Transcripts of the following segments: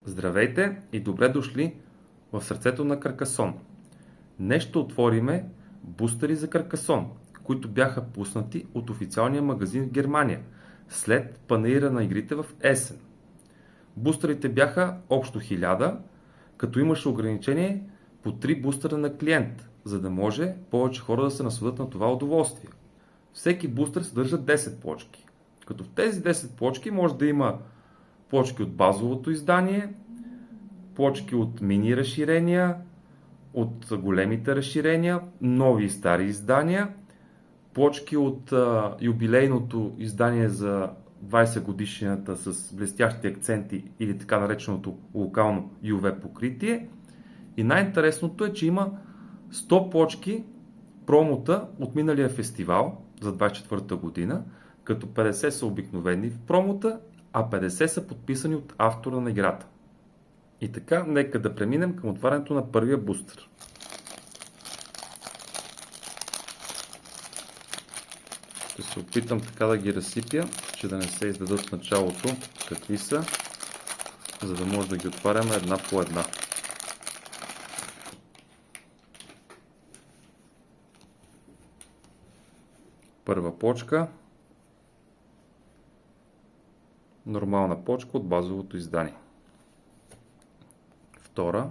Здравейте и добре дошли в сърцето на Каркасон. Днес ще отвориме бустери за Каркасон, които бяха пуснати от официалния магазин в Германия след панаира на игрите в есен. Бустерите бяха общо 1000, като имаше ограничение по 3 бустера на клиент, за да може повече хора да се насладят на това удоволствие. Всеки бустер съдържа 10 плочки, като в тези 10 плочки може да има плочки от базовото издание, плочки от мини разширения, от големите разширения, нови и стари издания, плочки от юбилейното издание за 20 годишнината с блестящи акценти или така нареченото локално UV покритие. И най-интересното е, че има 100 плочки промота от миналия фестивал за 24-та година, като 50 са обикновени в промота, а 50 са подписани от автора на играта. И така, нека да преминем към отварянето на първия бустер. Ще се опитам така да ги разсипя, че да не се издадат в началото какви са, за да може да ги отваряме една по една. Първа плочка. Нормална плочка от базовото издание. Втора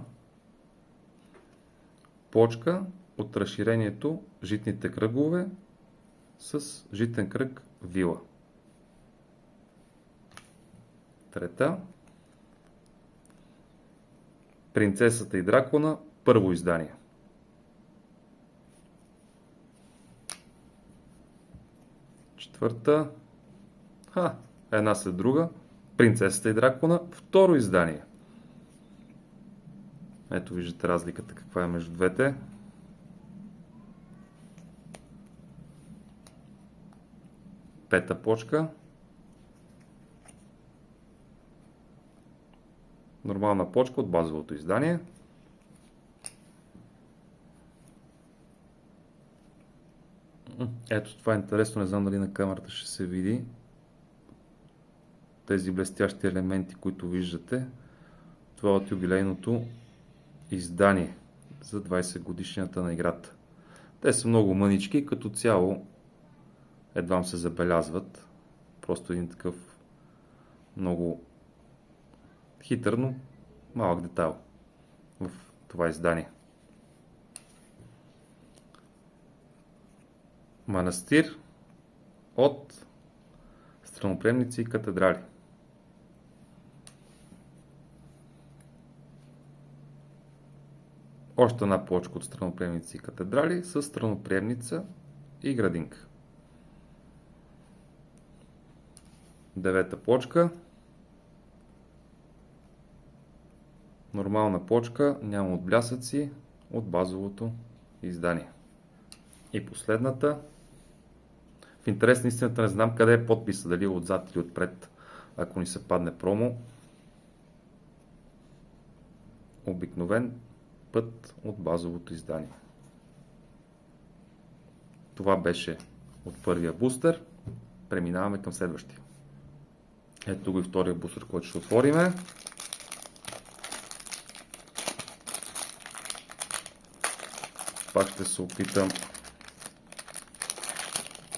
плочка от разширението житните кръгове с житен кръг вила. Трета Принцесата и дракона, първо издание. Четвърта една след друга, Принцесата и дракона, второ издание. Ето виждате разликата каква е между двете. Пета плочка. Нормална плочка от базовото издание. Ето това е интересно, не знам дали на камерата ще се види. Тези блестящи елементи, които виждате, това е от юбилейното издание за 20 годишнината на играта. Те са много мънички, като цяло едвам се забелязват. Просто един такъв много хитър, но малък детайл в това издание. Манастир от страноприемници и катедрали. Още една плочка от страноприемници и катедрали с страноприемница и градинка. Девета плочка. Нормална плочка, няма отблясъци, от базовото издание. И последната. В интерес на истината не знам къде е подписа, дали е отзад или отпред, ако ни се падне промо. Обикновен път от базовото издание. Това беше от първия бустер. Преминаваме към следващия. Ето го и втория бустер, който ще отвориме. Пак ще се опитам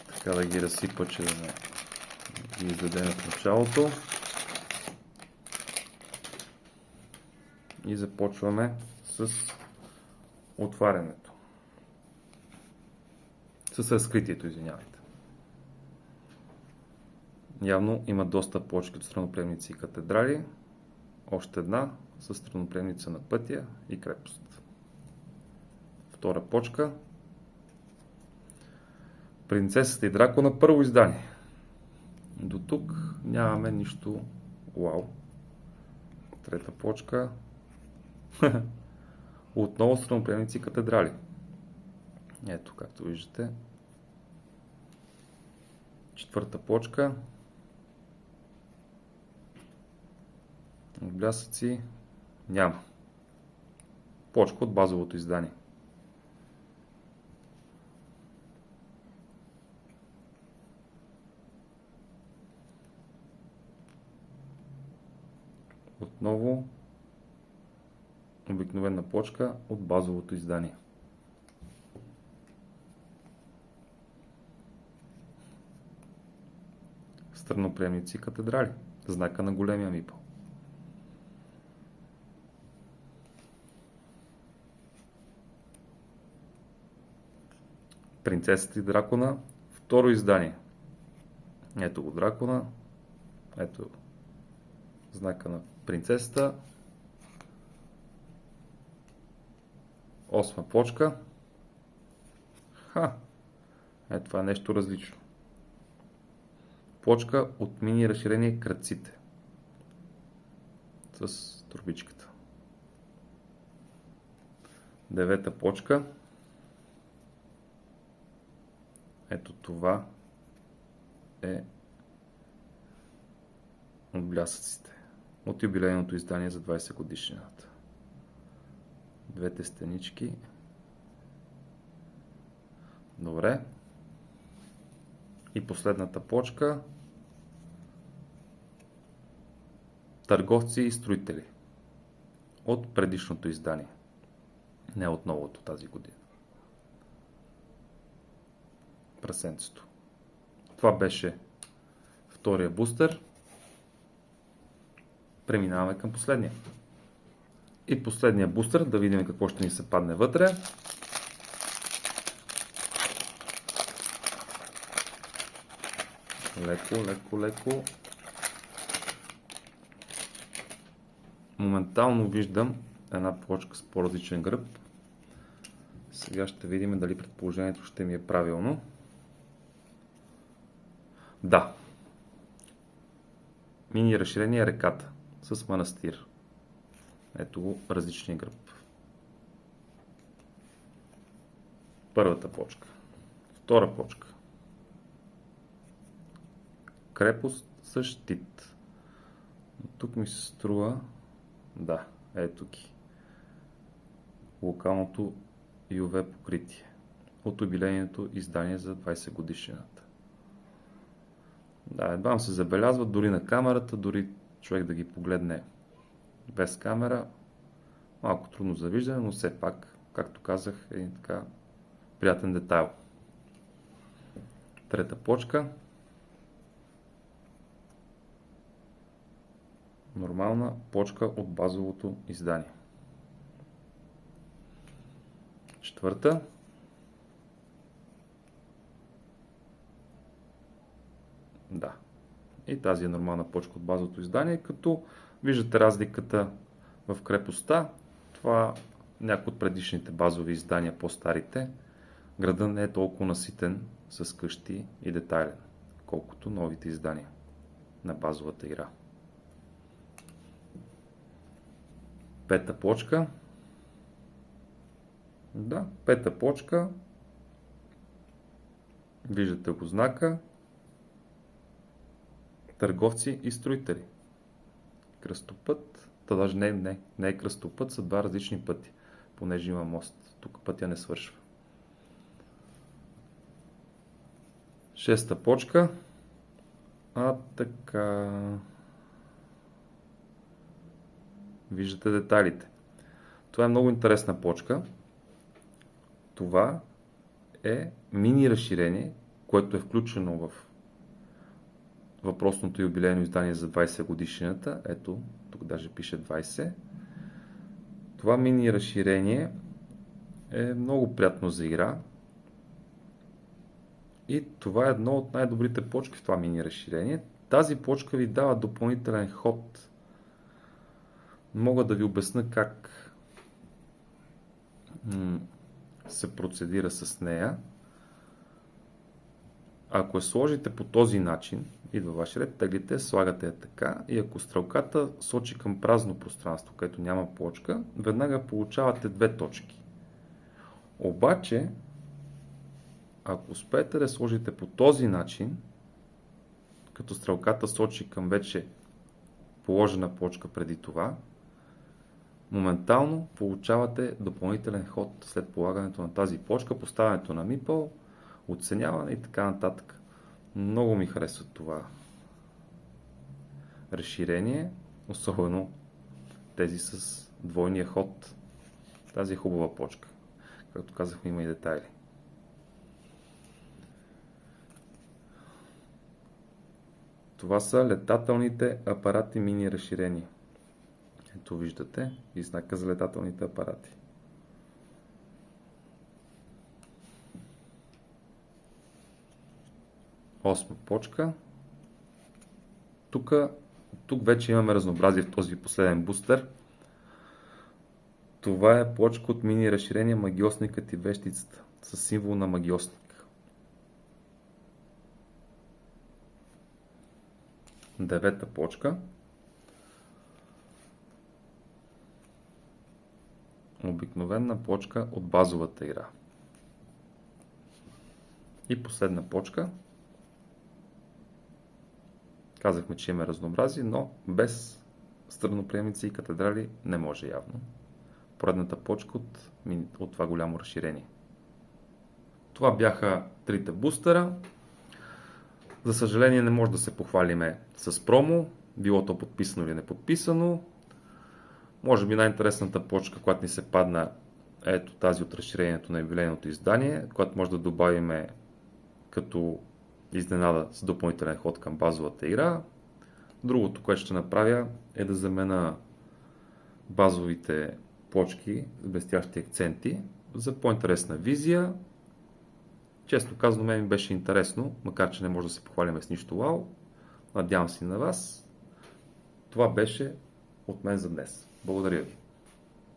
така да ги разсипа, че да не ги издадем в началото. И започваме с отварянето. С разкритието, извинявайте. Явно има доста плочки от страноприемници и катедрали. Още една с страноприемница на пътя и крепост. Втора плочка. Принцесата и дракона, първо издание. До тук нямаме нищо вау. Трета плочка. Отново страноприемници и катедрали. Ето, както виждате. Четвърта плочка. Отблясъци няма. Плочка от базовото издание. Отново обикновена плочка от базовото издание. Страноприемници и катедрали. Знака на големия мипъл. Принцесата и дракона. Второ издание. Ето го дракона. Ето знака на принцесата. 8 плочка. Ето това е нещо различно. Плочка от мини разширение кръците. С турбичката. 9 плочка. Ето това е от блясъците. От юбилейното издание за 20 годишнината. Двете стенички. Добре. И последната плочка. Търговци и строители. От предишното издание. Не от новото тази година. Прасенцето. Това беше втория бустер. Преминаваме към последния. И последния бустер, да видим какво ще ни се падне вътре. Леко. Моментално виждам една плочка с по-различен гръб. Сега ще видим дали предположението ще ми е правилно. Да. Мини разширение реката с манастир. Ето го различния гръб. Първата плочка. Втора плочка. Крепост с щит. Тук ми се струва. Да, ето ги. Локалното UV покритие. От юбилейното издание за 20 годишнината. Да, едва се забелязва дори на камерата, дори човек да ги погледне без камера. Малко трудно за виждане, но все пак, както казах, е един така приятен детайл. Трета плочка. Нормална плочка от базовото издание. Четвърта. Да. И тази е нормална плочка от базовото издание, като виждате разликата в крепостта. Това някои от предишните базови издания, по-старите. Градът не е толкова наситен с къщи и детайлен, колкото новите издания на базовата игра. Пета плочка. Да, пета плочка. Виждате го знака. Търговци и строители. Кръстопът. Та даже не е кръстопът, са два различни пъти, понеже има мост. Тук пътя не свършва. Шеста плочка. Така. Виждате детайлите. Това е много интересна плочка. Това е мини разширение, което е включено в въпросното юбилейно издание за 20 годишнината. Ето, тук даже пише 20. Това мини разширение е много приятно за игра. И това е едно от най-добрите плочки в това мини разширение. Тази плочка ви дава допълнителен ход. Мога да ви обясня как се процедира с нея. Ако я сложите по този начин, идва ваш ред, теглите, слагате я така и ако стрелката сочи към празно пространство, където няма плочка, веднага получавате две точки. Обаче, ако успеете да сложите по този начин, като стрелката сочи към вече положена плочка преди това, моментално получавате допълнителен ход след полагането на тази плочка, поставянето на мипъл, оценяване и така нататък. Много ми харесва това разширение, особено тези с двойния ход. Тази е хубава почка. Както казахме, има и детайли. Това са летателните апарати мини разширени. Ето виждате и знака за летателните апарати. Осма почка. Тук вече имаме разнообразие в този последен бустер. Това е почка от мини разширение магиосникът и вещицата с символ на магиосник. Девета почка. Обикновена почка от базовата игра. И последна почка. Казахме, че има разнообразие, но без страноприемници и катедрали не може явно. Поредната почка от това голямо разширение. Това бяха трите бустера. За съжаление не може да се похвалиме с промо, било то подписано или не подписано. Може би най-интересната почка, която ни се падна, е ето тази от разширението на юбилейното издание, която може да добавиме като изненада с допълнителен ход към базовата игра. Другото, което ще направя, е да замена базовите почки с блестящи акценти за по-интересна визия. Честно казано, мен ми беше интересно, макар че не може да се похвалиме с нищо вау. Надявам се на вас. Това беше от мен за днес. Благодаря ви.